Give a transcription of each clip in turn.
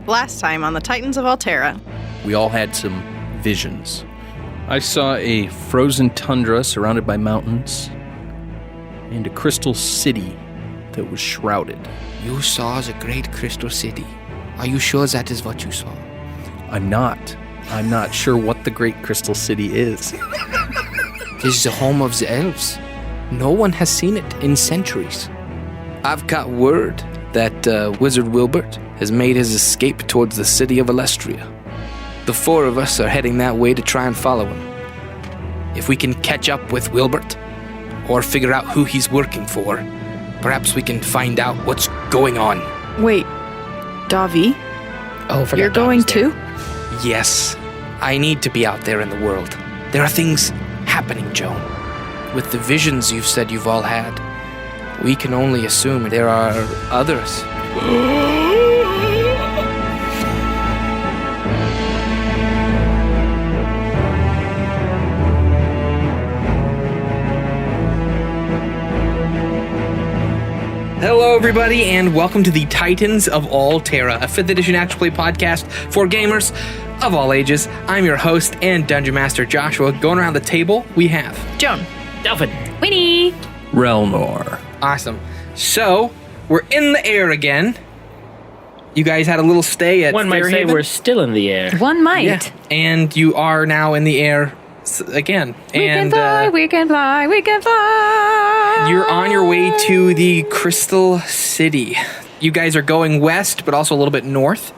Last time on the Titans of Altera. We all had some visions. I saw a frozen tundra surrounded by mountains and a crystal city that was shrouded. You saw the great crystal city. Are you sure that is what you saw? I'm not sure what the great crystal city is. It is the home of the elves. No one has seen it in centuries. I've got word that Wizard Wilbert has made his escape towards the city of Alestria. The four of us are heading that way to try and follow him. If we can catch up with Wilbert, or figure out who he's working for, perhaps we can find out what's going on. Wait, Davi? Oh, I forgot You're going Davi's there. too? Yes, I need to be out there in the world. There are things happening, Joan. With the visions you've said you've all had, we can only assume there are others. Hello, everybody, and welcome to the Titans of Altera, a 5th edition actual play podcast for gamers of all ages. I'm your host and Dungeon Master, Joshua. Going around the table, we have Joan. Dal'Thoradyn. Winnie. Relnor. Awesome. So, we're in the air again. You guys had a little stay at One might say Fairhaven. we're still in the air. One might. Yeah. And you are now in the air again. We can fly, we can fly, we can fly. You're on your way to the Crystal City. You guys are going west, but also a little bit north.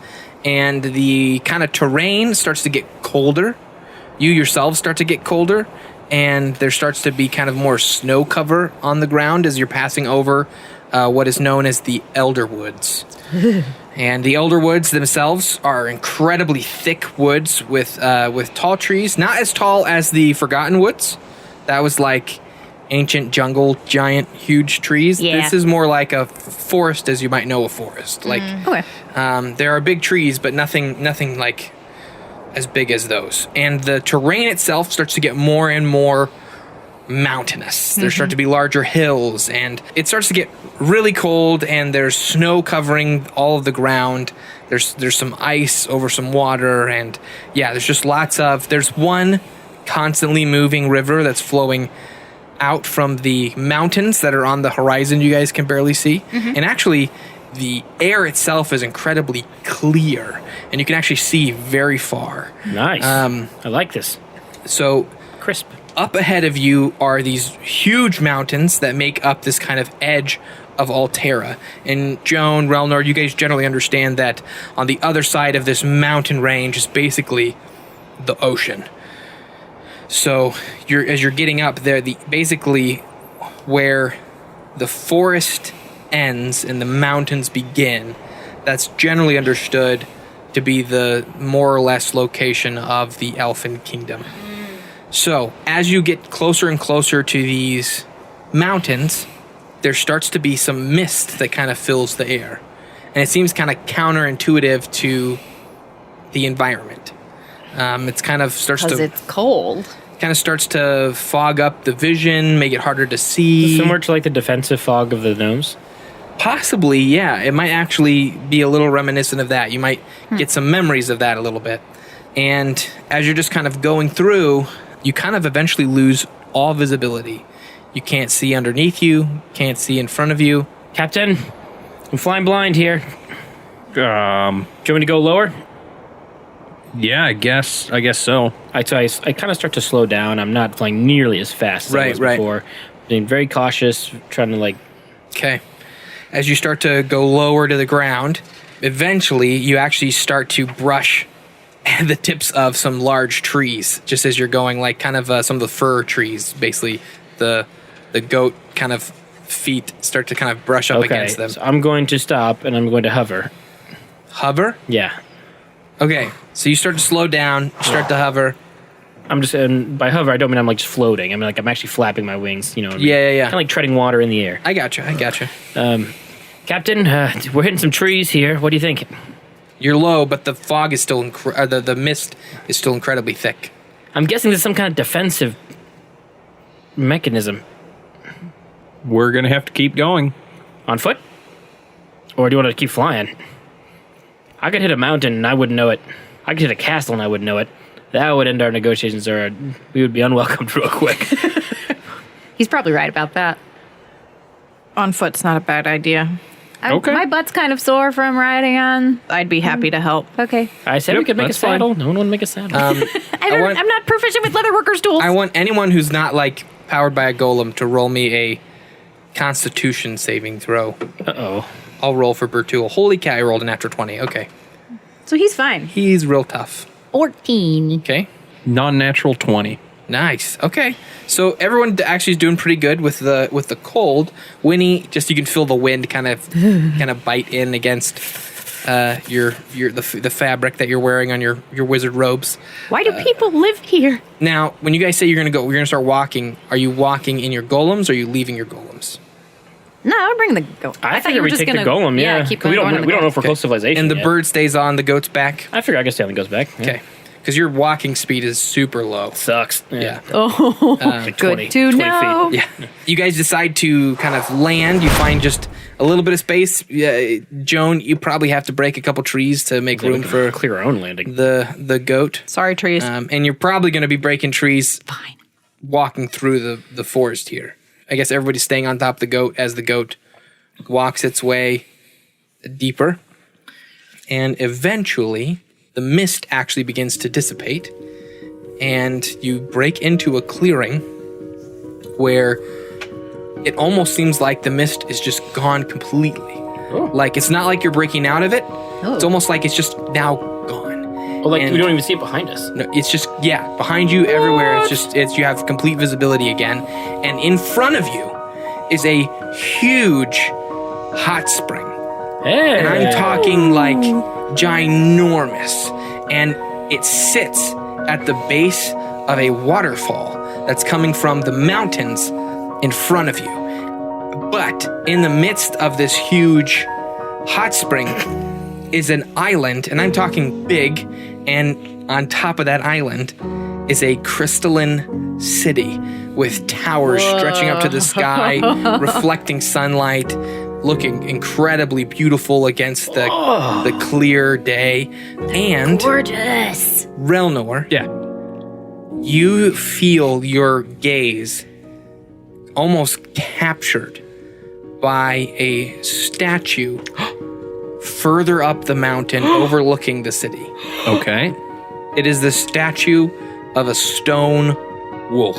And the kind of terrain starts to get colder. You yourselves start to get colder. And there starts to be kind of more snow cover on the ground as you're passing over what is known as the Elder Woods. And the Elder Woods themselves are incredibly thick woods with tall trees. Not as tall as the Forgotten Woods. That was like ancient jungle, giant, huge trees. Yeah. This is more like a forest as you might know a forest. Like, Okay. there are big trees, but nothing like as big as those. And the terrain itself starts to get more and more mountainous. There start to be larger hills, and it starts to get really cold, and there's snow covering all of the ground. There's some ice over some water, and yeah, there's just there's one constantly moving river that's flowing out from the mountains that are on the horizon you guys can barely see. And actually, the air itself is incredibly clear, and you can actually see very far. Nice. I like this. So Crisp. up ahead of you are these huge mountains that make up this kind of edge of Altera. And Joan, Relnor, you guys generally understand that on the other side of this mountain range is basically the ocean. So as you're getting up there, basically where the forest ends and the mountains begin, that's generally understood to be the more or less location of the Elfin Kingdom. So as you get closer and closer to these mountains, there starts to be some mist that kind of fills the air. And it seems kind of counterintuitive to the environment. It's kind of starts Because to... it's cold. kind of starts to fog up the vision, make it harder to see. Similar to like the defensive fog of the gnomes. Possibly, yeah. It might actually be a little reminiscent of that. You might get some memories of that a little bit. And as you're just kind of going through, you kind of eventually lose all visibility. You can't see underneath you, can't see in front of you. Captain, I'm flying blind here. Do you want me to go lower? Yeah, I guess so. I kind of start to slow down. I'm not flying nearly as fast as I was before. Being very cautious, trying to Okay. As you start to go lower to the ground, eventually you actually start to brush the tips of some large trees, just as you're going, like kind of some of the fir trees, basically. The goat kind of feet start to kind of brush up against them. So I'm going to stop and I'm going to hover. Hover? Yeah. Okay, so you start to slow down, you start to hover. And by hover, I don't mean I'm like just floating. I mean like I'm actually flapping my wings, you know. Yeah. Kind of like treading water in the air. I gotcha. Captain, we're hitting some trees here. What do you think? You're low, but the fog is still, the mist is still incredibly thick. I'm guessing there's some kind of defensive mechanism. We're going to have to keep going. On foot? Or do you want to keep flying? I could hit a mountain and I wouldn't know it. I could hit a castle and I wouldn't know it. That would end our negotiations, or we would be unwelcomed real quick. He's probably right about that. On foot's not a bad idea. Okay. My butt's kind of sore from riding on. I'd be happy to help. Okay. I said we could make a that's fine. saddle. No one would make a saddle. I'm not proficient with leatherworkers' tools. I want anyone who's not like powered by a golem to roll me a Constitution saving throw. Uh-oh. I'll roll for Bertul. Holy cow, I rolled a natural 20. Okay. So he's fine. He's real tough. 14. Okay. Non-natural 20. Nice. Okay. So everyone actually is doing pretty good with the cold. Winnie, just you can feel the wind kind of bite in against the fabric that you're wearing on your wizard robes. Why do people live here? Now, when you guys say you're gonna start walking, are you walking in your golems or are you leaving your golems? No, I'll bring the goat. I thought figure you were we just take the gonna- golem, yeah. keep 'Cause going. we don't know if we're close to civilization And the yet. bird stays on, the goat's back. I figure I guess the other goes back. Yeah. Okay. Because your walking speed is super low. Sucks. Yeah. Oh, Like good 20 to 20 know. feet. Yeah. You guys decide to kind of land. You find just a little bit of space. Joan, you probably have to break a couple trees to make room for Clear our own landing. the goat. Sorry, trees. And you're probably going to be breaking trees Fine. walking through the forest here. I guess everybody's staying on top of the goat as the goat walks its way deeper. And eventually, the mist actually begins to dissipate. And you break into a clearing where it almost seems like the mist is just gone completely. Like, it's not like you're breaking out of it. It's almost like it's just now gone. Well, like And- we don't even see it behind us. No, it's just, behind you everywhere. It's you have complete visibility again. And in front of you is a huge hot spring. Hey. And I'm talking like ginormous. And it sits at the base of a waterfall that's coming from the mountains in front of you. But in the midst of this huge hot spring is an island, and I'm talking big, and on top of that island is a crystalline city with towers stretching up to the sky, reflecting sunlight, looking incredibly beautiful against the clear day. And Gorgeous. Relnor, Yeah. you feel your gaze almost captured by a statue further up the mountain overlooking the city. Okay. It is the statue of a stone wolf.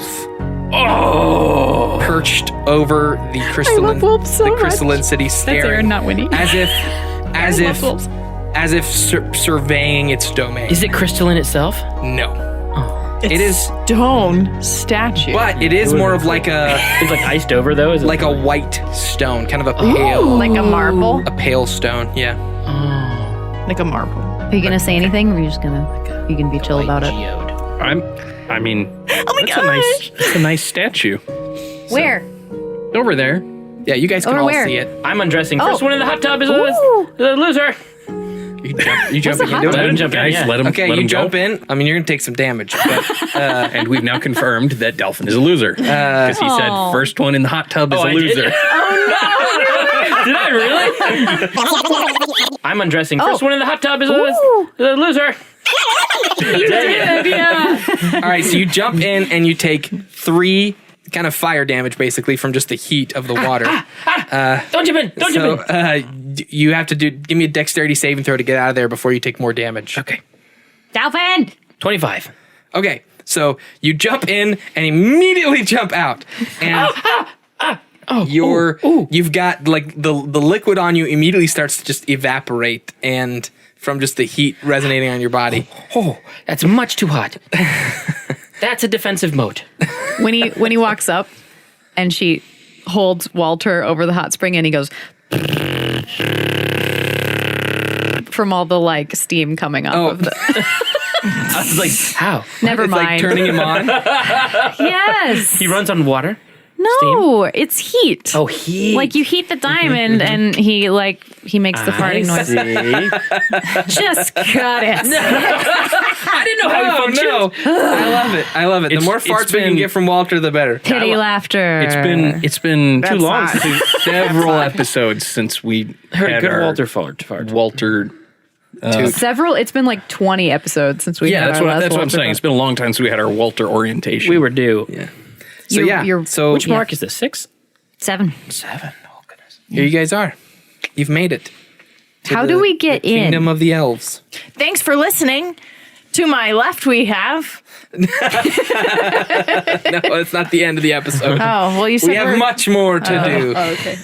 Perched over the crystalline, wolves so the much. crystalline city, That's staring Aaron, not Winnie. as if surveying its domain. Is it crystalline itself? No. It is, Stone statue. but it is more of like It's like iced over though. Is it a white stone, kind of a pale, like a marble. a pale stone. Yeah. Like a marble. Are you gonna say anything? Or are you just gonna? You can be chill about it. geode? I mean, that's a nice statue. Where? Over there. Yeah, you guys can Over all where? see it. I'm undressing. First Oh. one in the hot tub is a loser. You jumping into Let it? him jump in, Guys, yeah. let him. Okay, let you him jump go. in. I mean, you're gonna take some damage. But, And we've now confirmed that Delphin is a loser because he said first one in the hot tub is Oh, a I did? loser. Did I really? I'm undressing. First one in the hot tub is a loser. Dang it. all right, so you jump in and you take 3 kind of fire damage, basically, from just the heat of the water. Don't jump in. Don't So jump in. you have to give me a dexterity saving throw to get out of there before you take more damage. Okay. Dolphin. 25. Okay, so you jump in and immediately jump out, and you've got like the liquid on you immediately starts to just evaporate, and from just the heat resonating on your body. Oh, that's much too hot. That's a defensive moat. When he walks up, and she holds Walter over the hot spring, and he goes from all the like steam coming off of the. I was like, how? Never It's mind. like turning him on. Yes. He runs on water? No, it's heat. Oh, he. Like you heat the diamond, and he makes the farting noise. Just cut it. I didn't know how he Oh functioned. no! I love it. I love it. The It's- more it's farts we can been- get from Walter, the better. Pity laughter. It's been too That's long hot. since several episodes since we Heard a had good our Walter fart. Walter Several. It's been like 20 episodes since we. Yeah, had that's our what last I'm Walter saying. It's been a long time since we had our Walter orientation. We were due. Yeah. You're- So Which mark is this? 6? 7. 7. Oh, goodness. here you guys are. You've made it. to How the- do we get the Kingdom in? of the Elves. Thanks for listening. To my left, we have. No, it's not the end of the episode. Oh, well, you said We have much more to do. okay.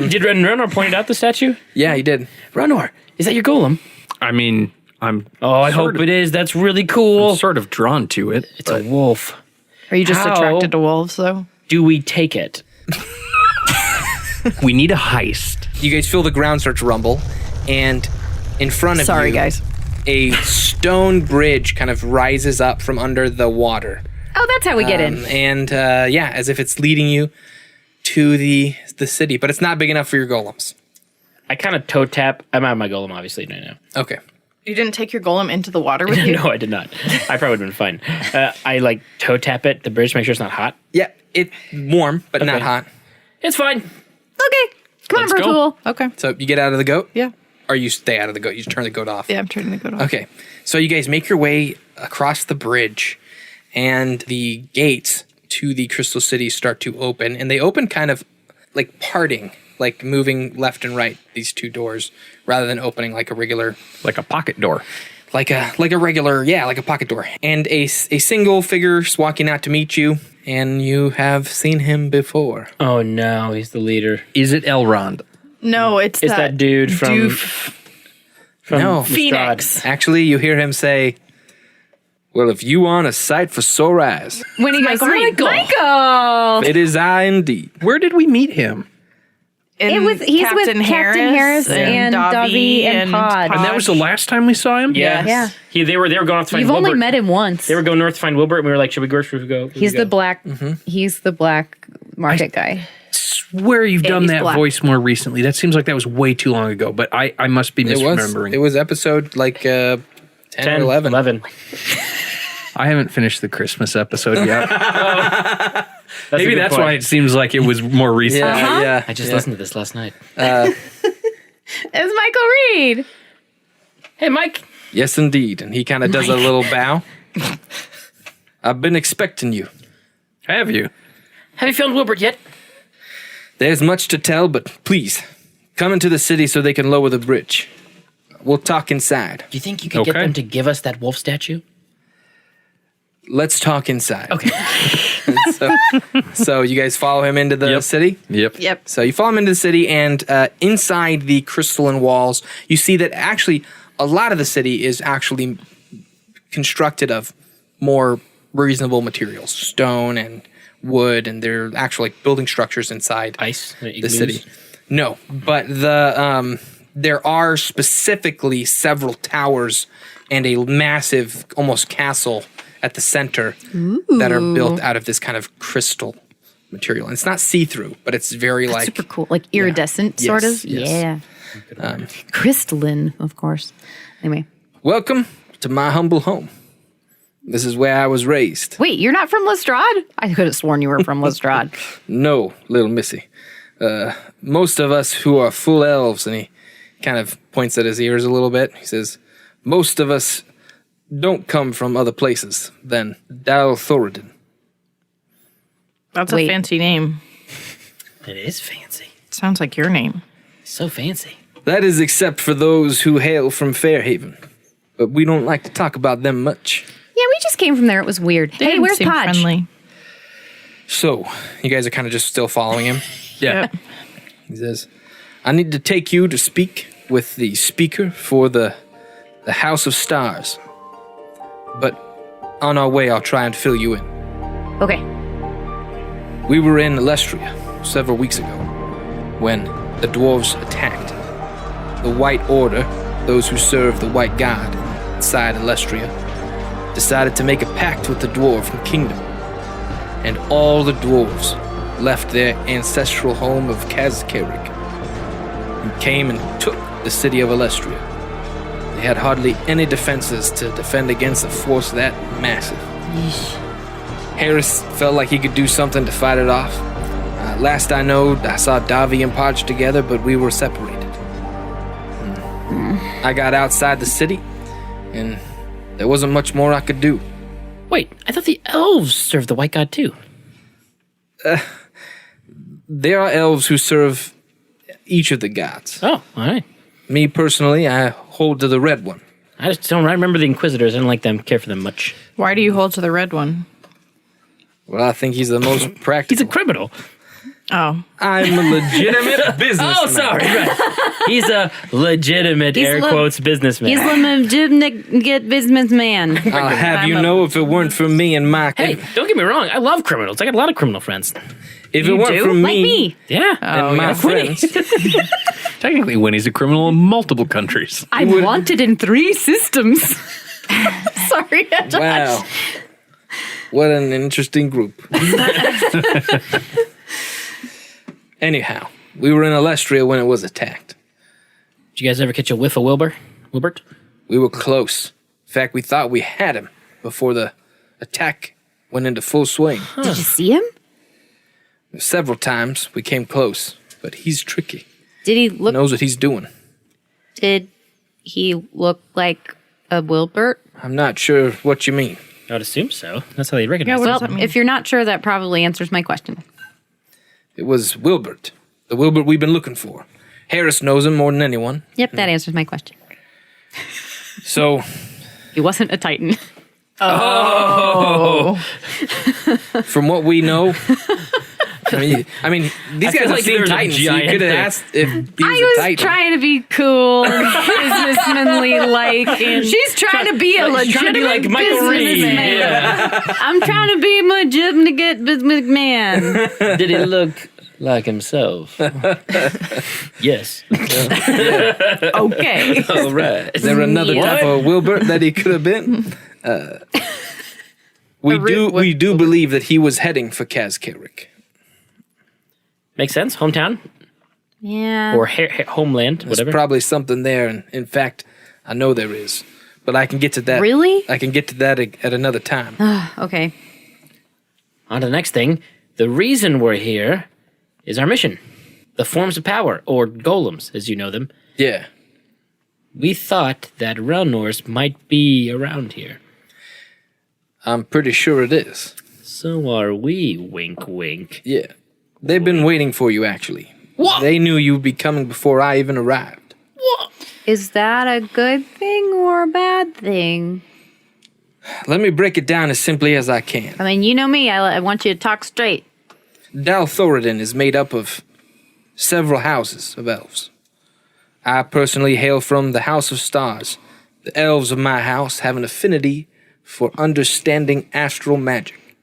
Did Relnor point out the statue? Yeah, he did. Relnor, is that your golem? I mean, I'm Oh, I Sort hope of. it is. That's really cool. sort of drawn to it. It's a wolf. Are you just How? attracted to wolves, though? Do we take it? We need a heist. You guys feel the ground start to rumble, and in front of you, Sorry, guys. a stone bridge kind of rises up from under the water. Oh, that's how we get in. And yeah, as if it's leading you to the city, but it's not big enough for your golems. I kind of toe tap. I'm out of my golem, obviously, right now. Okay. You didn't take your golem into the water with you? No, I did not. I probably would have been fine. I like toe tap it, the bridge, to make sure it's not hot. Yeah, it's warm, but not Okay. hot. It's fine. Okay. Come Let's on, go. Bertool. Okay. So you get out of the goat? Yeah. Or you stay out of the goat. You just turn the goat off. Yeah, I'm turning the goat off. Okay. So you guys make your way across the bridge, and the gates to the Crystal City start to open, and they open kind of like parting, like moving left and right, these two doors, rather than opening like a regular, Like a pocket door. like a regular, yeah, like a pocket door. And a single figure is walking out to meet you, and you have seen him before. Oh no, he's the leader. Is it Elrond? No, it's It's that dude from doof No. Lestrade. Phoenix. Actually, you hear him say, "Well, if you want a sight for sore eyes, When he goes, Michael. Michael. it is I indeed." Where did we meet him? He's with Captain Harris and Davi and Pod. And that was the last time we saw him? Yeah. Yeah. They were going off to find You've Wilbert. only met him once. They were going north to find Wilbert, and we were like, should we go or should we go? He's the black. He's the black market guy. Swear you've done he's that black. voice more recently. That seems like that was way too long ago, but I must be misremembering. It was episode like 10 or 11. 11. I haven't finished the Christmas episode yet. That's Maybe that's why it seems like it was more recent. Yeah, yeah. I just listened to this last night. It's Michael Reed. Hey, Mike. Yes, indeed. And he kind of does a little bow. I've been expecting you. Have you? Have you found Wilbert yet? There's much to tell, but please, come into the city so they can lower the bridge. We'll talk inside. Do you think you could get Okay. them to give us that wolf statue? Let's talk inside. Okay. So you guys follow him into the Yep. city? Yep. Yep. So you follow him into the city, and inside the crystalline walls, you see that actually a lot of the city is actually constructed of more reasonable materials, stone and wood, and they're actually like building structures inside Ice. the city. No, but there are specifically several towers and a massive, almost castle at the center that are built out of this kind of crystal material. And it's not see-through, but it's very like Super cool. Like iridescent, sort Yes, of. yes. Yeah. Crystalline, of course. Anyway. welcome to my humble home. This is where I was raised. Wait, you're not from Lestrade? I could have sworn you were from Lestrade. No, little missy. Most of us who are full elves, and he kind of points at his ears a little bit. He says, most of us don't come from other places than Dal'Thoradyn. That's Wait. a fancy name. It is fancy. Sounds like your name. So fancy. That is except for those who hail from Fairhaven. But we don't like to talk about them much. Yeah, we just came from there. It was weird. They Hey, didn't where's seem Podge? friendly. So, you guys are kind of just still following him. Yeah. Yep. He says, I need to take you to speak with the speaker for the House of Stars. But on our way, I'll try and fill you in. Okay. We were in Alestria several weeks ago when the dwarves attacked. The White Order, those who serve the White God inside Alestria, decided to make a pact with the Dwarven Kingdom. And all the dwarves left their ancestral home of Kazkarik and came and took the city of Alestria. They had hardly any defenses to defend against a force that massive. Harris felt like he could do something to fight it off. Last I know, I saw Davi and Podge together, but we were separated. I got outside the city, and there wasn't much more I could do. Wait, I thought the elves served the white god too. There are elves who serve each of the gods. Oh, all right. Me personally, I hold to the red one. I just don't remember the Inquisitors. I don't like them, care for them much. Why do you hold to the red one? Well, I think he's the most practical. He's a criminal. Oh. I'm a legitimate businessman. Oh, sorry. Right. He's a legitimate, air quotes, businessman. He's a legitimate businessman. I'll have you know, if it weren't for me and my... Hey, don't get me wrong. I love criminals. I got a lot of criminal friends. If it weren't for Like me me. Yeah. and my friends... Technically, Winnie's a criminal in multiple countries. I'm wanted in 3 systems. Sorry, Josh. Wow. What an interesting group. Anyhow, we were in Alestria when it was attacked. Did you guys ever catch a whiff of Wilbert? We were close. In fact, we thought we had him before the attack went into full swing. Did you see him? Several times we came close, but he's tricky. Did he look? Knows what he's doing. Did he look like a Wilbert? I'm not sure what you mean. I would assume so. That's how they recognize Well, him. if you're not sure, that probably answers my question. It was Wilbert. The Wilbert we've been looking for. Harris knows him more than anyone. Yep, that answers my question. So, He wasn't a Titan. from what we know... I mean, these guys feel have like seen there's a Titans. So you giant could have thing. asked if he was I a was Titan. trying to be cool and businessmanly like. And she's trying to be a He's trying to be legitimate like Michael Reed. businessman. Yeah. I'm trying to be a legitimate businessman. Did he look like himself? Yes. Okay. All right. Is there another Yeah. type of Wilbert that he could have been? We do believe that he was heading for Kazkarik. Makes sense. Hometown Yeah. or homeland, There's whatever. probably something there, and in fact, I know there is. But I can get to that. Really? I can get to that at another time. Okay. On to the next thing. The reason we're here is our mission. The forms of power, or golems, as you know them. Yeah. We thought that Relnors might be around here. I'm pretty sure it is. So are we, wink wink. Yeah. They've been waiting for you, actually. What? They knew you'd be coming before I even arrived. Is that a good thing or a bad thing? Let me break it down as simply as I can. I mean, you know me. I want you to talk straight. Dal'Thoradyn is made up of several houses of elves. I personally hail from the House of Stars. The elves of my house have an affinity for understanding astral magic.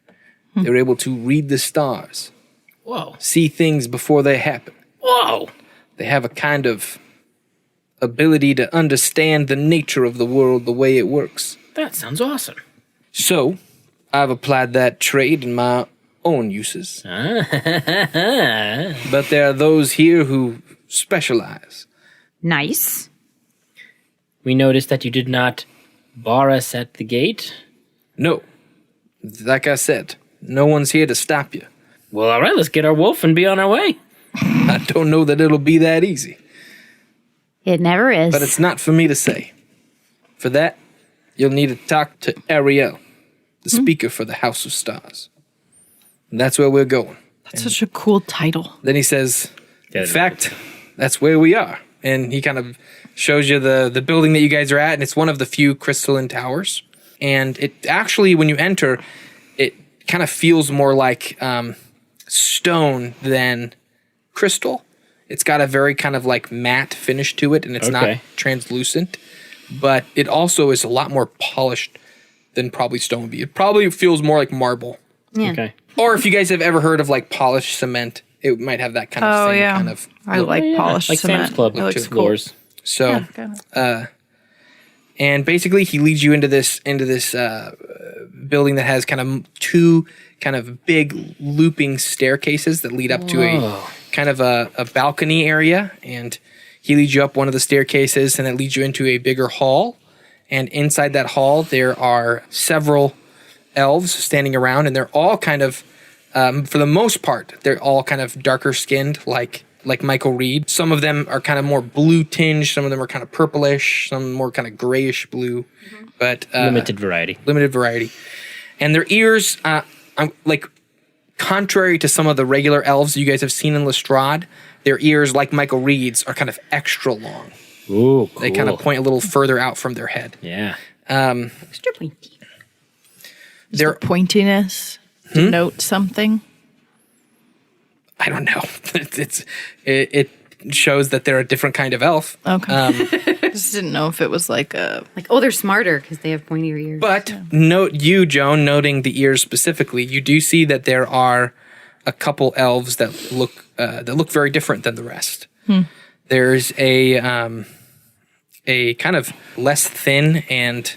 They're able to read the stars, Whoa. see things before they happen. Whoa. They have a kind of ability to understand the nature of the world, the way it works. That sounds awesome. So, I've applied that trait in my own uses. But there are those here who specialize. Nice. We noticed that you did not bar us at the gate. No. Like I said, no one's here to stop you. Well, all right, let's get our wolf and be on our way. I don't know that it'll be that easy, It never is. but it's not for me to say. For that, you'll need to talk to Ariel, the speaker for the House of Stars. And that's where we're going. That's such a cool title. Then he says, Yeah, in fact, that's where we are. And he kind of shows you the building that you guys are at, and it's one of the few crystalline towers. And it actually, when you enter, it kind of feels more like stone than crystal. It's got a very kind of like matte finish to it, and it's not Okay. translucent. But it also is a lot more polished than probably stone would be. It probably feels more like marble. Yeah. Okay. Or if you guys have ever heard of like polished cement, it might have that kind of same kind of I look. like polished Like cement. Sam's Club It looks cool. floors. So, and basically he leads you into this building that has kind of two kind of big looping staircases that lead up to a kind of a balcony area, and he leads you up one of the staircases, and it leads you into a bigger hall. And inside that hall, there are several elves standing around, and they're all kind of, for the most part, they're all kind of darker skinned, like like Michael Reed. Some of them are kind of more blue tinged. Some of them are kind of purplish. Some more kind of grayish blue. But Limited variety. Limited variety. And their ears, like contrary to some of the regular elves you guys have seen in Lestrade, their ears, like Michael Reed's, are kind of extra long. Ooh, cool. They kind of point a little further out from their head. Yeah. Extra pointy. Their Pointiness denote something. I don't know. It shows that they're a different kind of elf. Okay. Just didn't know if it was like a. Like, oh, they're smarter because they have pointier ears. But note you, Joan, noting the ears specifically, you do see that there are a couple elves that look very different than the rest. There's a kind of less thin and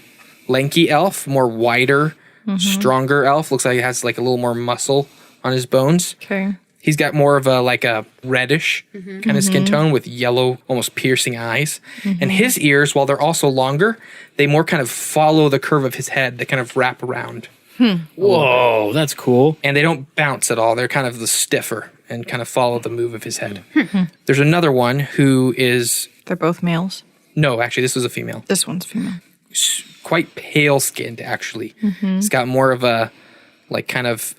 lanky elf, more wider, stronger elf. Looks like he has like a little more muscle on his bones. Okay. He's got more of a reddish kind of skin tone with yellow, almost piercing eyes. And his ears, while they're also longer, they more kind of follow the curve of his head. They kind of wrap around. Whoa, that's cool. And they don't bounce at all. They're kind of the stiffer and kind of follow the move of his head. There's another one who is... They're both males. No, actually, this was a female. This one's female. Quite pale-skinned, actually. It's got more of a, like, kind of...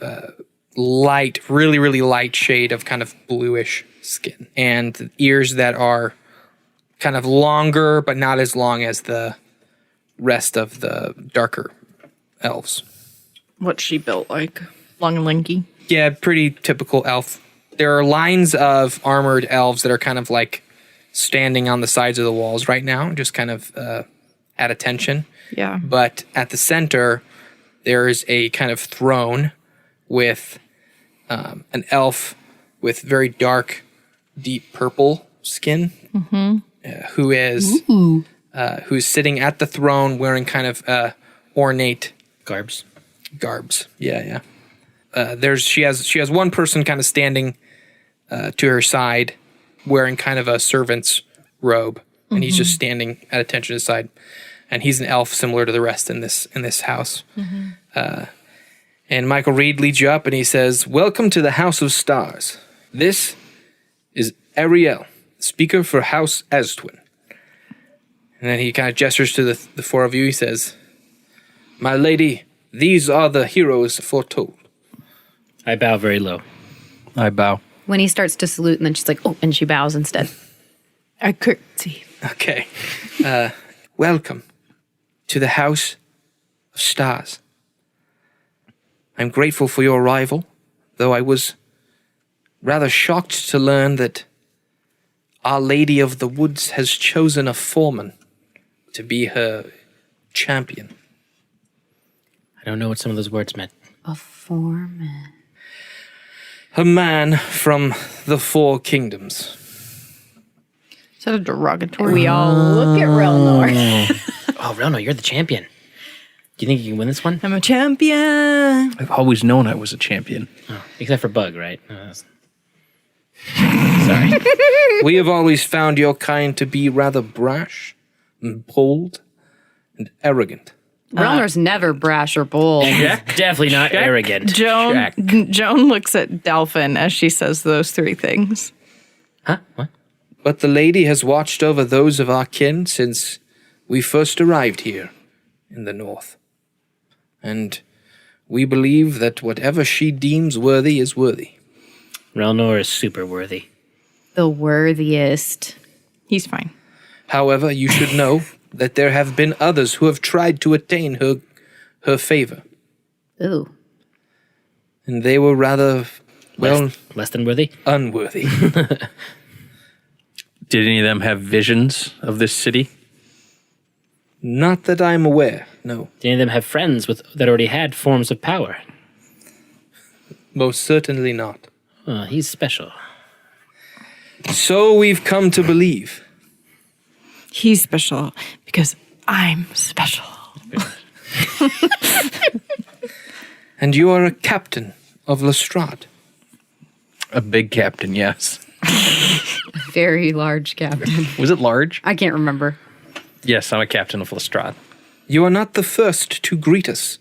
light, really, really light shade of kind of bluish skin. And ears that are kind of longer, but not as long as the rest of the darker elves. What's she built like? Long and lanky? Yeah, pretty typical elf. There are lines of armored elves that are kind of like standing on the sides of the walls right now, just kind of at attention. Yeah. But at the center, there is a kind of throne with an elf with very dark, deep purple skin, who's sitting at the throne wearing kind of ornate Garbs. garbs. Yeah. She has one person kind of standing to her side, wearing kind of a servant's robe, and he's just standing at attention to his side, and he's an elf similar to the rest in this house. And Michael Reed leads you up and he says, "Welcome to the House of Stars. This is Ariel, speaker for House Estwin." And then he kind of gestures to the four of you. He says, "My lady, these are the heroes foretold." I bow very low. I bow. When he starts to salute, and then she's like, oh, and she bows instead. I curtsy. Okay. Welcome to the House of Stars. I'm grateful for your arrival, though I was rather shocked to learn that Our Lady of the Woods has chosen a foreman to be her champion. I don't know what some of those words meant. A foreman. A man from the Four Kingdoms. Is that a derogatory? We all look at Relnor. Oh, Relnor, you're the champion. Do you think you can win this one? I'm a champion. I've always known I was a champion. Oh, except for Bug, right? Sorry. We have always found your kind to be rather brash and bold and arrogant. Relnor's never brash or bold. Definitely not arrogant. Joan looks at Dal'Thoradyn as she says those three things. Huh? What? But the lady has watched over those of our kin since we first arrived here in the north. And we believe that whatever she deems worthy is worthy. Relnor is super worthy. The worthiest. He's fine. However, you should know that there have been others who have tried to attain her favor. Ooh. And they were rather, Less than worthy? unworthy. Did any of them have visions of this city? Not that I'm aware, no. Did any of them have friends that already had forms of power? Most certainly not. Oh, he's special. So we've come to believe. He's special because I'm special. And you are a captain of Lestrade. A big captain, yes. Very large captain. Was it large? I can't remember. Yes, I'm a captain of Lestrade. You are not the first to greet us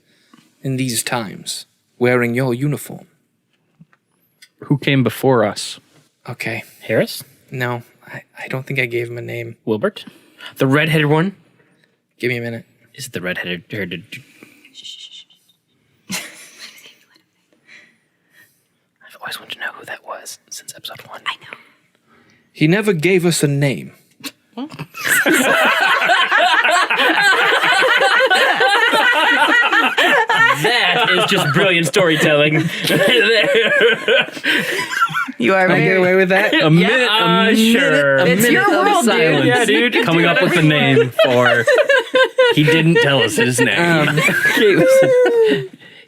in these times, wearing your uniform. Who came before us? Okay. Harris? No, I don't think I gave him a name. Wilbert? The redheaded one? Give me a minute. Is it the redheaded? I've always wanted to know who that was since episode 1. I know. He never gave us a name. That is just brilliant storytelling. You are Can I get away with that? A minute, sure. It's your world, dude. Yeah, dude. coming up with a name for. He didn't tell us his name.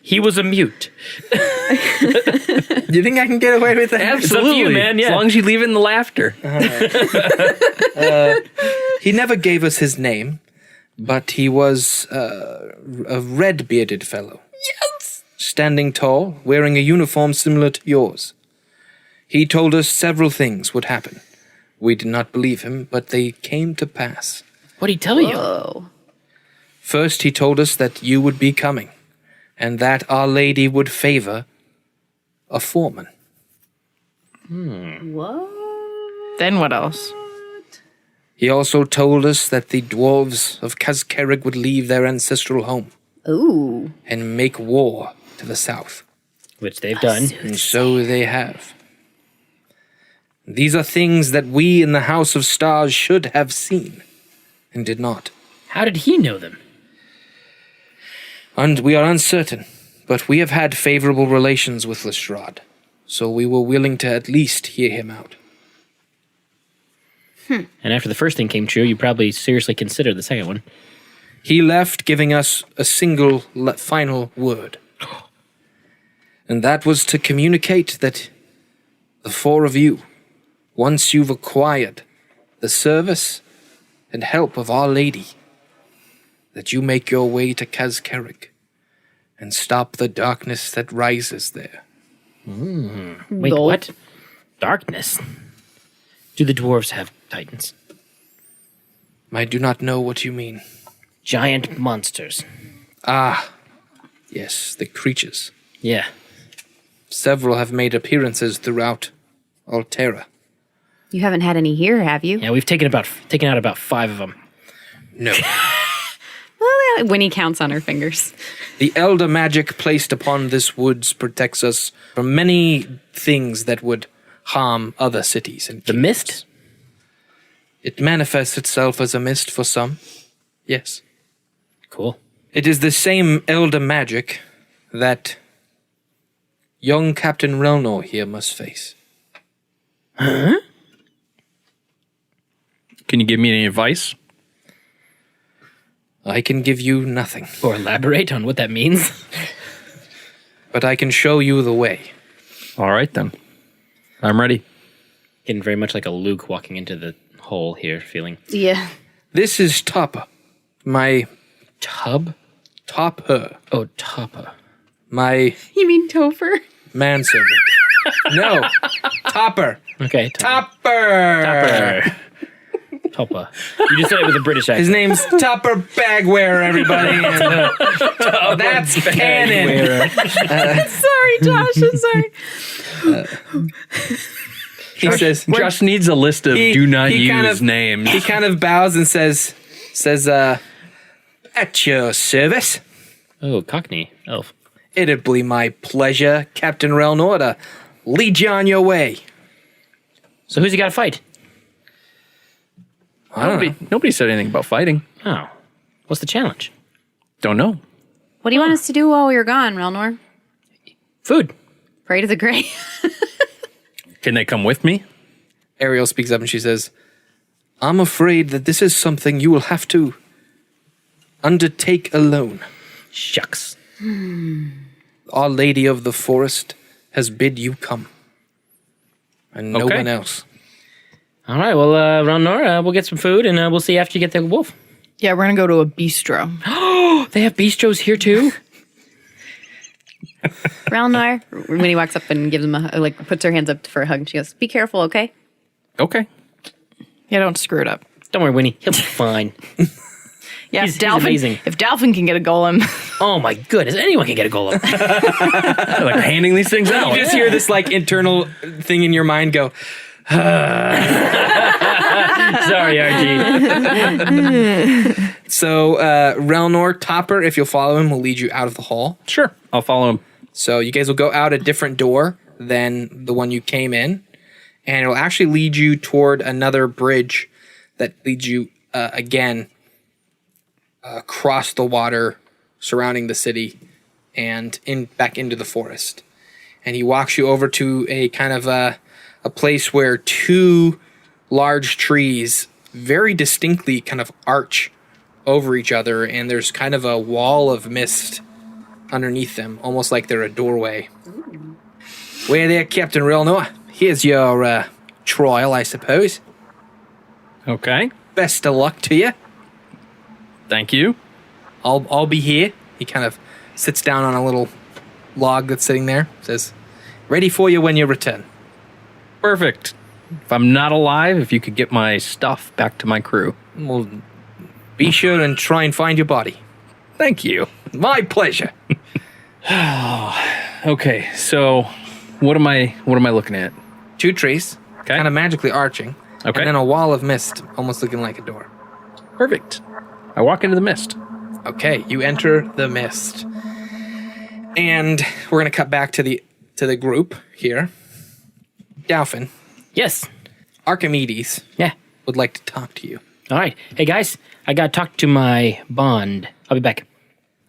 He was a mute. Do you think I can get away with that? Absolutely, It's up to you, man, yeah. As long as you leave in the laughter. He never gave us his name, but he was a red-bearded fellow. Yes! Standing tall, wearing a uniform similar to yours. He told us several things would happen. We did not believe him, but they came to pass. What did he tell you? Oh. First, he told us that you would be coming, and that Our Lady would favor a foreman. What? Then what else? He also told us that the dwarves of Kazkerig would leave their ancestral home Ooh. and make war to the south. Which they've done. And so they have. These are things that we in the House of Stars should have seen, and did not. How did he know them? And we are uncertain, but we have had favorable relations with Lestrade, so we were willing to at least hear him out. And after the first thing came true, you probably seriously considered the second one. He left giving us a single final word. And that was to communicate that the four of you, once you've acquired the service and help of Our Lady, that you make your way to Kazkerig and stop the darkness that rises there. Wait, Nope. what? Darkness? Do the dwarves have titans? I do not know what you mean. Giant monsters. Ah, yes, the creatures. Yeah. Several have made appearances throughout Altera. You haven't had any here, have you? Yeah, we've taken out about 5 of them. No. Well, Winnie counts on her fingers. The elder magic placed upon this woods protects us from many things that would harm other cities and The kingdoms. mist? It manifests itself as a mist for some. Yes. Cool. It is the same elder magic that young Captain Relnor here must face. Can you give me any advice? I can give you nothing, Or elaborate on what that means. but I can show you the way. All right, then. I'm ready. Getting very much like a Luke walking into the hole here, feeling. Yeah. This is Topper, my Tub? Topper, Oh, Toppa. my You mean Topher? manservant. No, Topper. Okay. Topper. Toppa. You just said it with a British accent. His name's Topper Bagware, everybody. And, that's canon. Sorry, Josh. I'm sorry. He says, Josh needs a list of He- do not he use kind of- names. he kind of bows and says, at your service. Oh, Cockney. Elf. It'd be my pleasure, Captain Relnor, to lead you on your way. So who's he got to fight? Nobody said anything about fighting. Oh. What's the challenge? Don't know. What do you want us to do while you're gone, Relnor? Food. Pray to the Grey. Can they come with me? Ariel speaks up and she says, I'm afraid that this is something you will have to undertake alone. Shucks. Our Lady of the Forest has bid you come. And no Okay. one else. All right. Well, Relnor, we'll get some food and we'll see after you get the wolf. Yeah, we're gonna go to a bistro. Oh, they have bistros here too? Relnor, when he walks up and gives him puts her hands up for a hug, she goes, "Be careful, okay?" Okay. Yeah, don't screw it up. Don't worry, Winnie. He'll be fine. Yeah, He's amazing. If Dal'Thoradyn can get a golem, Oh my goodness, anyone can get a golem. Like handing these things out. You just hear this like internal thing in your mind go, Sorry, RG. so Relnor, Topper, if you'll follow him, will lead you out of the hall. Sure, I'll follow him. So you guys will go out a different door than the one you came in, and it'll actually lead you toward another bridge that leads you again across the water surrounding the city and back into the forest. And he walks you over to a kind of a place where two large trees very distinctly kind of arch over each other, and there's kind of a wall of mist underneath them, almost like they're a doorway. Well, there, Captain Relnor. Here's your trial, I suppose. Okay, Best of luck to you. thank you. I'll be here. He kind of sits down on a little log that's sitting there. Says, ready for you when you return. Perfect. If I'm not alive, if you could get my stuff back to my crew. Well, be sure and try and find your body. Thank you. My pleasure. Okay, so what am I looking at? Two trees, Okay. kind of magically arching. Okay. And then a wall of mist, almost looking like a door. Perfect. I walk into the mist. Okay, you enter the mist. And we're going to cut back to the group here. Dal'Thoradyn, Yes. Archimedes Yeah. would like to talk to you. All right. Hey, guys, I got to talk to my bond. I'll be back.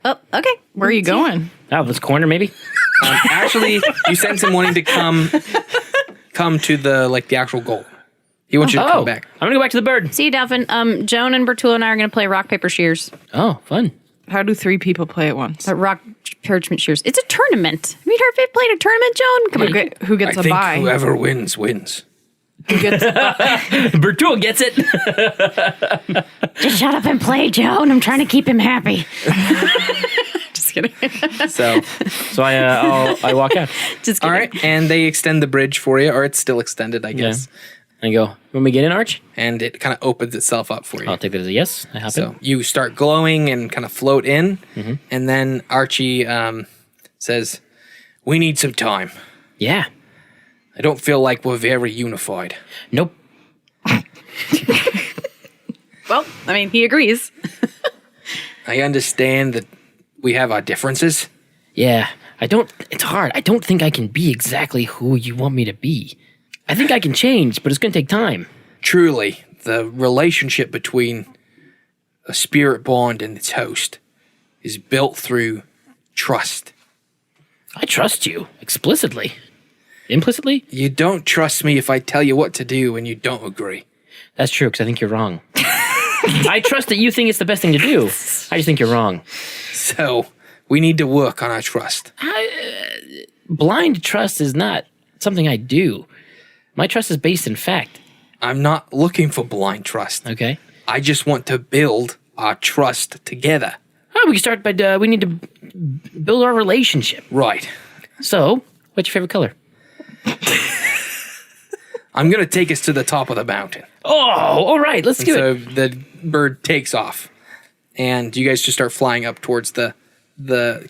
Oh, okay. where are you going? Oh, this corner, maybe? Actually, you sense him wanting to come to the actual goal. He wants you to come back. I'm going to go back to the bird. See you, Dal'Thoradyn. Joan and Bertul and I are going to play rock, paper, shears. Oh, fun. How do 3 people play at once? Rock, parchment, shears. It's a tournament. Have you heard played a tournament, Joan? Come on. Who gets a bye? whoever wins, wins. Who gets Bertul gets it. Just shut up and play, Joan. I'm trying to keep him happy. Just kidding. So, So I walk out. Just kidding. all right. And they extend the bridge for you, or it's still extended, I guess. And I go, when we get in, Arch? And it kind of opens itself up for you. I'll take that as a yes. I hop So in. you start glowing and kind of float in. And then Archie says, we need some time. Yeah. I don't feel like we're very unified. Nope. Well, I mean, he agrees. I understand that we have our differences. Yeah. It's hard. I don't think I can be exactly who you want me to be. I think I can change, but it's going to take time. Truly, the relationship between a spirit bond and its host is built through trust. I trust you explicitly. Implicitly? You don't trust me if I tell you what to do and you don't agree. That's true, because I think you're wrong. I trust that you think it's the best thing to do. I just think you're wrong. So, we need to work on our trust. Blind trust is not something I do. My trust is based in fact. I'm not looking for blind trust. Okay. I just want to build our trust together. Oh, we can start by, we need to build our relationship. Right. So, what's your favorite color? I'm going to take us to the top of the mountain. Oh, all right, let's do So it. the bird takes off, and you guys just start flying up towards the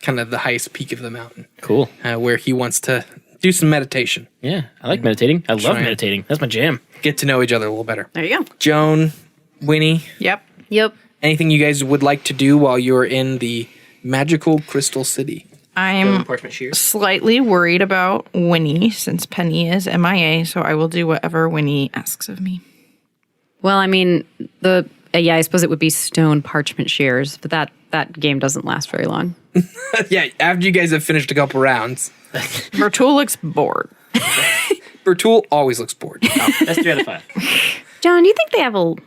kind of the highest peak of the mountain, Cool. where he wants to do some meditation, Yeah, I like meditating. I love Trying. meditating. That's my jam. get to know each other a little better. There you go. Joan, Winnie, Yep. Yep. anything you guys would like to do while you're in the magical Crystal City? I'm Parchment shears. slightly worried about Winnie since Penny is MIA, so I will do whatever Winnie asks of me. Well, I mean, I suppose it would be stone parchment shears, but that game doesn't last very long. Yeah, after you guys have finished a couple rounds, Bertul looks bored. Bertul always looks bored. That's 3 out of 5. John, do you think they have a... what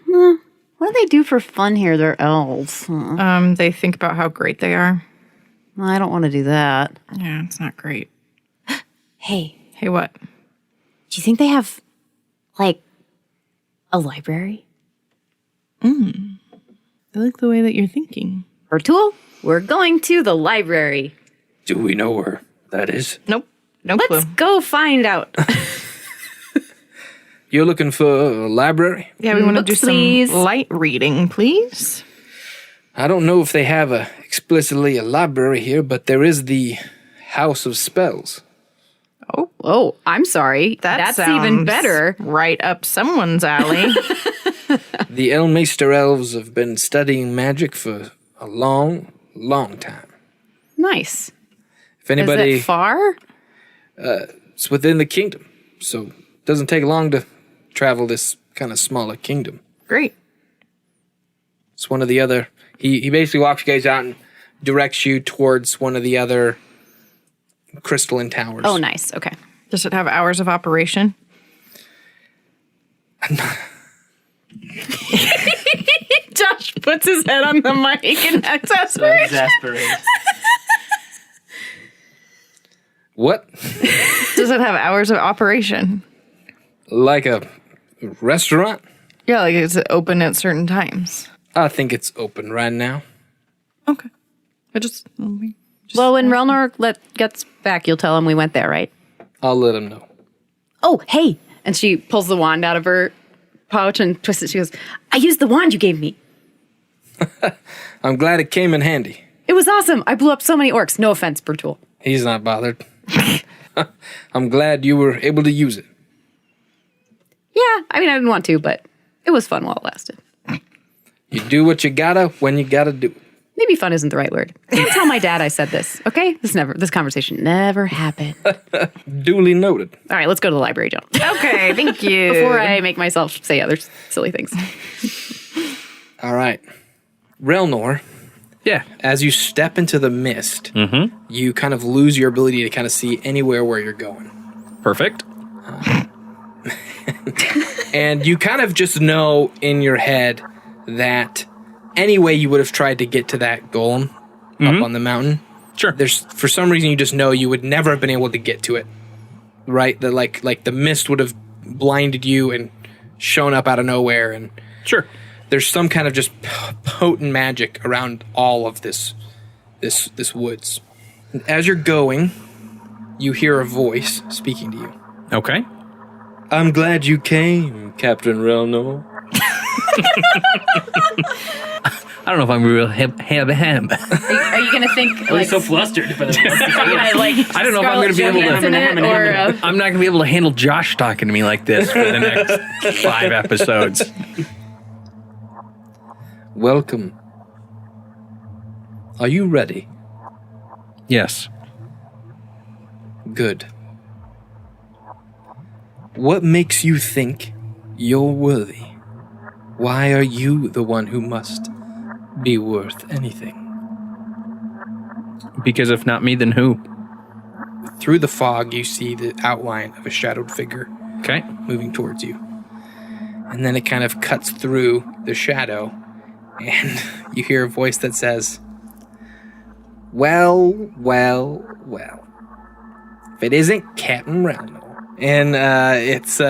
do they do for fun here? They're elves. They think about how great they are. Well, I don't want to do that. Yeah, it's not great. Hey, Hey, what? do you think they have, like, a library? I like the way that you're thinking. Bertul, we're going to the library. Do we know where that is? Nope. No Let's clue. go find out. You're looking for a library? Yeah, we want to do Books, please. some light reading, please. I don't know if they have explicitly a library here, but there is the House of Spells. Oh, I'm sorry. That's even sounds better. Right up someone's alley. The Elmeister elves have been studying magic for a long, long time. Nice. If anybody, Is it far? it's within the kingdom, so it doesn't take long to travel this kind of smaller kingdom. Great. It's one of the other. He basically walks you guys out and directs you towards one of the other crystalline towers. Oh, nice. Okay. Does it have hours of operation? Josh puts his head on the mic and exasperates. Exasperate. What? Does it have hours of operation? Like a restaurant? Yeah, like it's open at certain times. I think it's open right now. Okay. Well, when Relnor gets back, you'll tell him we went there, right? I'll let him know. Oh, hey. And she pulls the wand out of her pouch and twists it. She goes, I used the wand you gave me. I'm glad it came in handy. It was awesome. I blew up so many orcs. No offense, Bertool. He's not bothered. I'm glad you were able to use it. Yeah, I mean, I didn't want to, but it was fun while it lasted. You do what you gotta when you gotta do it. Maybe fun isn't the right word. Don't tell my dad I said this, okay? This conversation never happened. Duly noted. All right, let's go to the library, John. Okay, thank you. Before I make myself say other silly things. All right. Relnor, Yeah. as you step into the mist, you kind of lose your ability to kind of see anywhere where you're going. Perfect. And you kind of just know in your head that any way you would have tried to get to that golem up on the mountain, Sure. there's for some reason you just know you would never have been able to get to it. Right? That like the mist would have blinded you and shown up out of nowhere, and Sure. there's some kind of just potent magic around all of this woods. And as you're going, you hear a voice speaking to you. Okay. I'm glad you came, Captain Relnor. I don't know if I'm real ham. Are you going to think, He's like, so flustered. For the I don't know if I'm going to be able to. or I'm not going to be able to handle Josh talking to me like this for the next 5 episodes. Welcome. Are you ready? Yes. Good. What makes you think you're worthy? Why are you the one who must be worth anything? Because if not me, then who? Through the fog, you see the outline of a shadowed figure Okay. moving towards you. And then it kind of cuts through the shadow, and you hear a voice that says, well, if it isn't Captain Relnor. And it's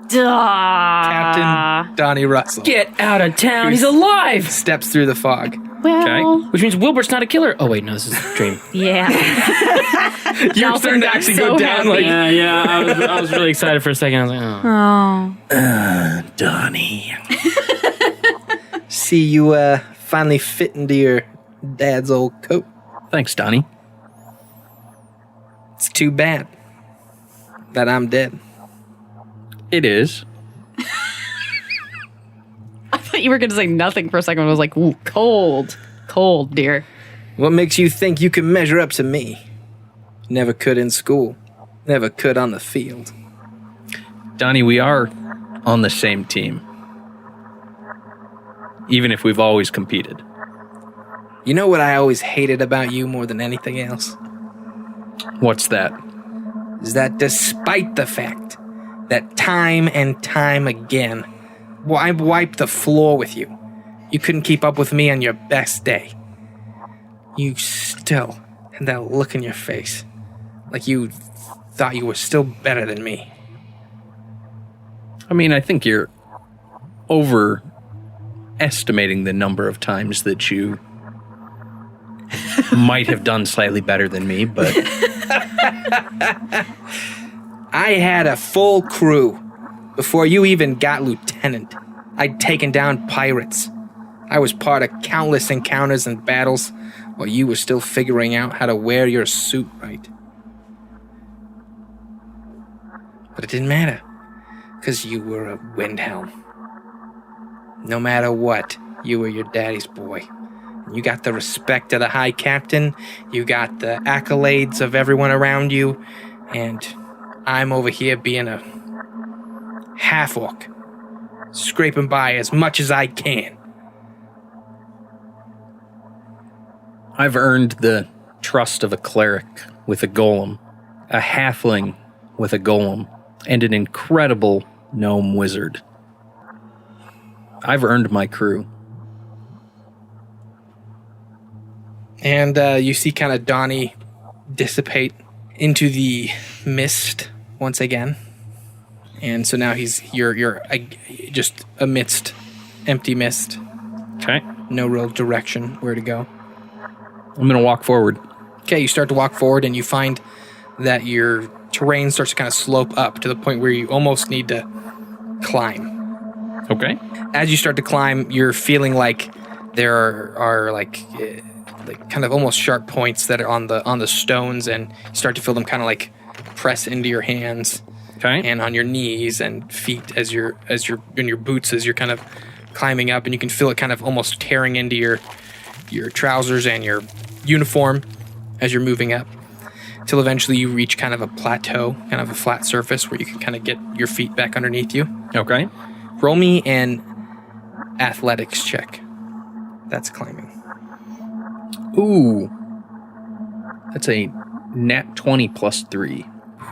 Captain Donnie Russell. Get out of town. He's alive. Steps through the fog. well, Which means Wilbert's not a killer. Oh, wait, no, this is a dream. yeah. You're starting to actually go down like... Yeah. I was really excited for a second. I was like, oh. Donnie. See you finally fit into your dad's old coat. Thanks, Donnie. It's too bad that I'm dead. It is. I thought you were going to say nothing for a second. I was like, ooh, cold, dear. What makes you think you can measure up to me? Never could in school. Never could on the field. Donnie, we are on the same team. Even if we've always competed. You know what I always hated about you more than anything else? What's that? Is that despite the fact that time and time again, I wiped the floor with you. You couldn't keep up with me on your best day. You still had that look in your face, like you thought you were still better than me. I mean, I think you're overestimating the number of times that you might have done slightly better than me, but... I had a full crew before you even got lieutenant. I'd taken down pirates. I was part of countless encounters and battles while you were still figuring out how to wear your suit right. But it didn't matter, because you were a Windhelm. No matter what, you were your daddy's boy. You got the respect of the High Captain, you got the accolades of everyone around you, and I'm over here being a half-orc, scraping by as much as I can. I've earned the trust of a cleric with a golem, a halfling with a golem, and an incredible gnome wizard. I've earned my crew. And you see kind of Donnie dissipate into the mist once again. And so now you're just amidst empty mist. Okay. No real direction where to go. I'm going to walk forward. Okay, you start to walk forward and you find that your terrain starts to kind of slope up to the point where you almost need to climb. Okay. As you start to climb, you're feeling like there are like kind of almost sharp points that are on the stones, and you start to feel them kind of like press into your hands. Okay. And on your knees and feet as you're in your boots as you're kind of climbing up, and you can feel it kind of almost tearing into your trousers and your uniform as you're moving up, till eventually you reach kind of a plateau, kind of a flat surface where you can kind of get your feet back underneath you. Okay. Roll me an athletics check. That's climbing. Ooh. That's a nat 20 plus 3.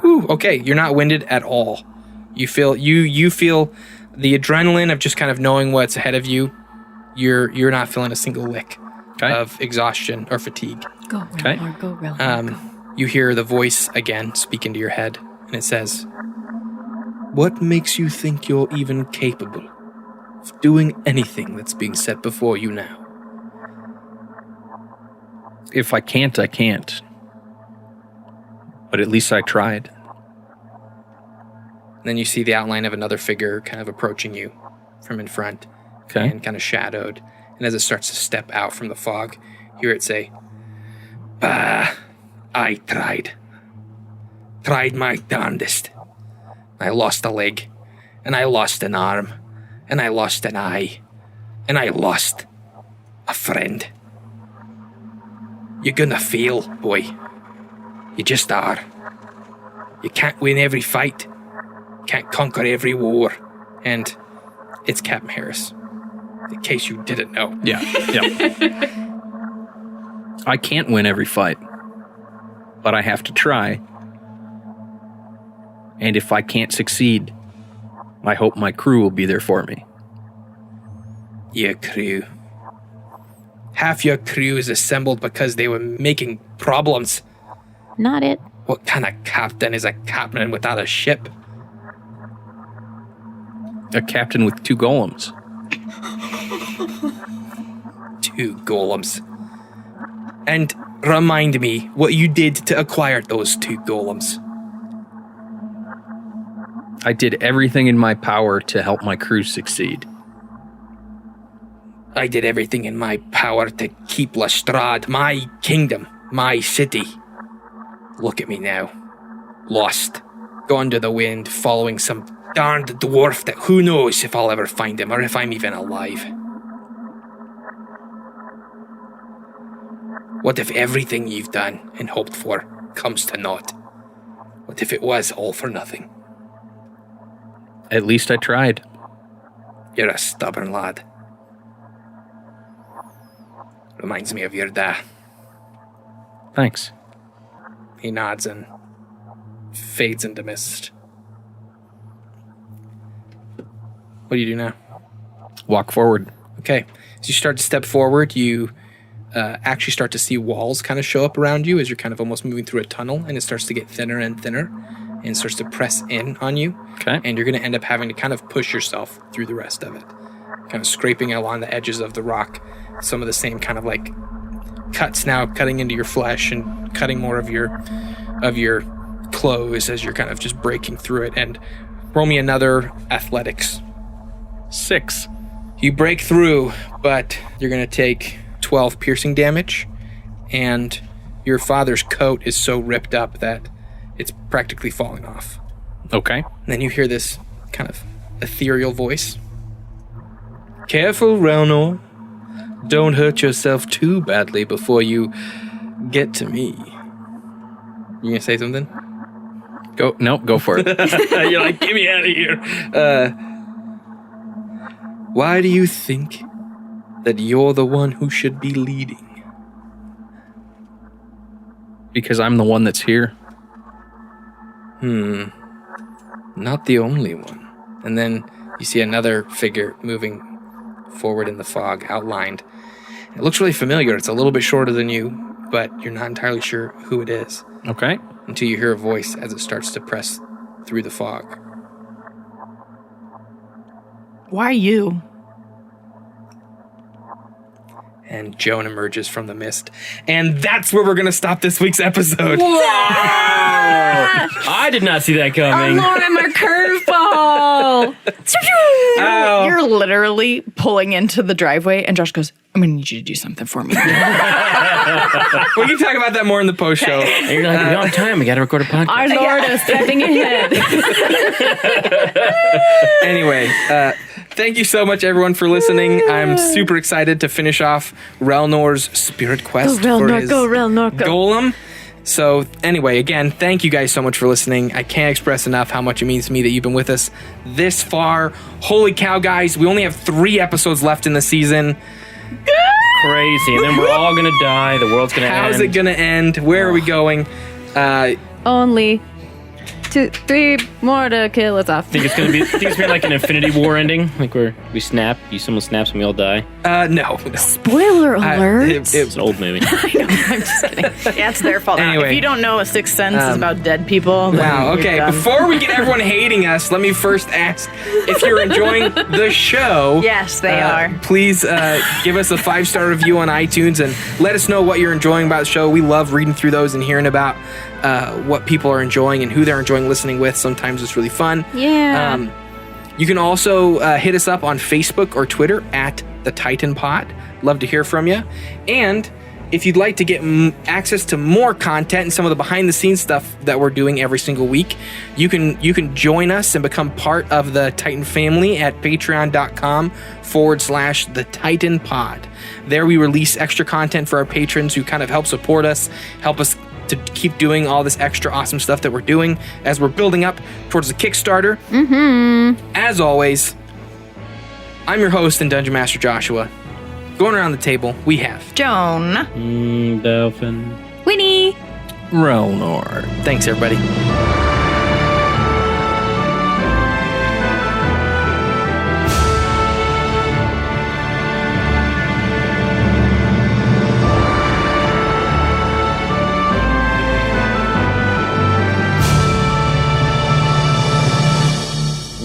Whew, okay, you're not winded at all. You feel you feel the adrenaline of just kind of knowing what's ahead of you. You're not feeling a single lick of exhaustion or fatigue. Go, Relnor, go, Relnor. You hear the voice again speak into your head, and it says, "What makes you think you're even capable of doing anything that's being set before you now?" If I can't, I can't. But at least I tried. Then you see the outline of another figure kind of approaching you from in front, and kind of shadowed. And as it starts to step out from the fog, you hear it say, "Bah, I tried my darndest. I lost a leg, and I lost an arm, and I lost an eye, and I lost a friend. You're gonna fail, boy. You just are. You can't win every fight, can't conquer every war." And it's Captain Harris, in case you didn't know. Yeah. I can't win every fight, but I have to try. And if I can't succeed, I hope my crew will be there for me. Your crew. Half your crew is assembled because they were making problems. Not it. What kind of captain is a captain without a ship? A captain with 2 golems. 2 golems. And remind me what you did to acquire those 2 golems. I did everything in my power to help my crew succeed. I did everything in my power to keep Lestrade, my kingdom, my city. Look at me now. Lost. Gone to the wind, following some darned dwarf that who knows if I'll ever find him or if I'm even alive. What if everything you've done and hoped for comes to naught? What if it was all for nothing? At least I tried. You're a stubborn lad. Reminds me of your dad. Thanks. He nods and fades into mist. What do you do now? Walk forward. Okay. As you start to step forward, you actually start to see walls kind of show up around you as you're kind of almost moving through a tunnel, and it starts to get thinner and thinner and starts to press in on you. Okay. And you're going to end up having to kind of push yourself through the rest of it. Kind of scraping along the edges of the rock. Some of the same kind of like cuts now cutting into your flesh and cutting more of your clothes as you're kind of just breaking through it. And roll me another athletics. 6. You break through, but you're going to take 12 piercing damage, and your father's coat is so ripped up that it's practically falling off. Okay. And then you hear this kind of ethereal voice. Careful, Relnor. Don't hurt yourself too badly before you get to me. You gonna say something? Go for it. You're like, get me out of here. Why do you think that you're the one who should be leading? Because I'm the one that's here. Not the only one. And then you see another figure moving forward in the fog, outlined. It looks really familiar. It's a little bit shorter than you, but you're not entirely sure who it is. Okay. Until you hear a voice as it starts to press through the fog. Why you? And Joan emerges from the mist. And that's where we're going to stop this week's episode. I did not see that coming. Lord, I'm a curveball. You're literally pulling into the driveway, and Josh goes, I'm going to need you to do something for me. We can talk about that more in the post show. And you're like, we don't have time. We got to record a podcast. Our Lord is stepping ahead. Anyway, thank you so much, everyone, for listening. I'm super excited to finish off Relnor's spirit quest for his golem. So anyway, again, thank you guys so much for listening. I can't express enough how much it means to me that you've been with us this far. Holy cow, guys. We only have 3 episodes left in the season. Crazy. And then we're all going to die. The world's going to end. How's it going to end? Where are we going? Only 2, 3 more to kill us off. Think it's going to be like an Infinity War ending, like where we snap, someone snaps and we all die. No. Spoiler alert. It's an old movie. I'm just kidding. Yeah, it's their fault. Anyway. If you don't know, A Sixth Sense is about dead people. then Wow, you're okay. done. Before we get everyone hating us, let me first ask if you're enjoying the show. Yes, they are. Please give us a 5-star review on iTunes and let us know what you're enjoying about the show. We love reading through those and hearing about what people are enjoying and who they're enjoying listening with. Sometimes it's really fun. Yeah. You can also hit us up on Facebook or Twitter at The Titan Pod. Love to hear from you. And if you'd like to get access to more content and some of the behind-the-scenes stuff that we're doing every single week, you can join us and become part of the Titan family at patreon.com/The Titan Pod. There we release extra content for our patrons who kind of help support us, help us to keep doing all this extra awesome stuff that we're doing as we're building up towards the Kickstarter. As always, I'm your host and Dungeon Master Joshua. Going around the table, we have Joan. Dolphin. Winnie. Relnor. Thanks, everybody.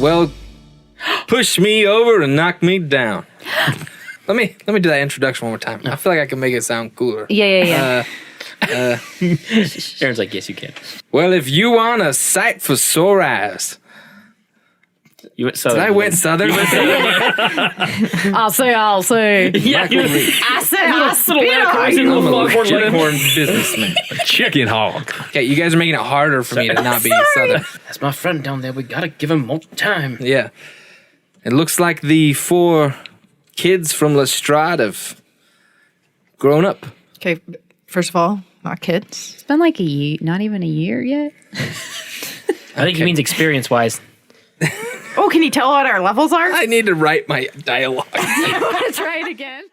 Well, push me over and knock me down. Let me do that introduction one more time. I feel like I can make it sound cooler. Yeah. Aaron's like, yes, you can. Well, if you want a sight for sore eyes. You went southern. I went southern. I'll say. Yeah, you I said Leghorn businessman. Chicken hog. Okay, you guys are making it harder for me to not be southern. That's my friend down there. We gotta give him more time. Yeah. It looks like the 4 kids from Lestrade have grown up. Okay, first of all, not kids. It's been like a year, not even a year yet. I think he means experience-wise. Oh, can you tell what our levels are? I need to write my dialogue. Let's try it again.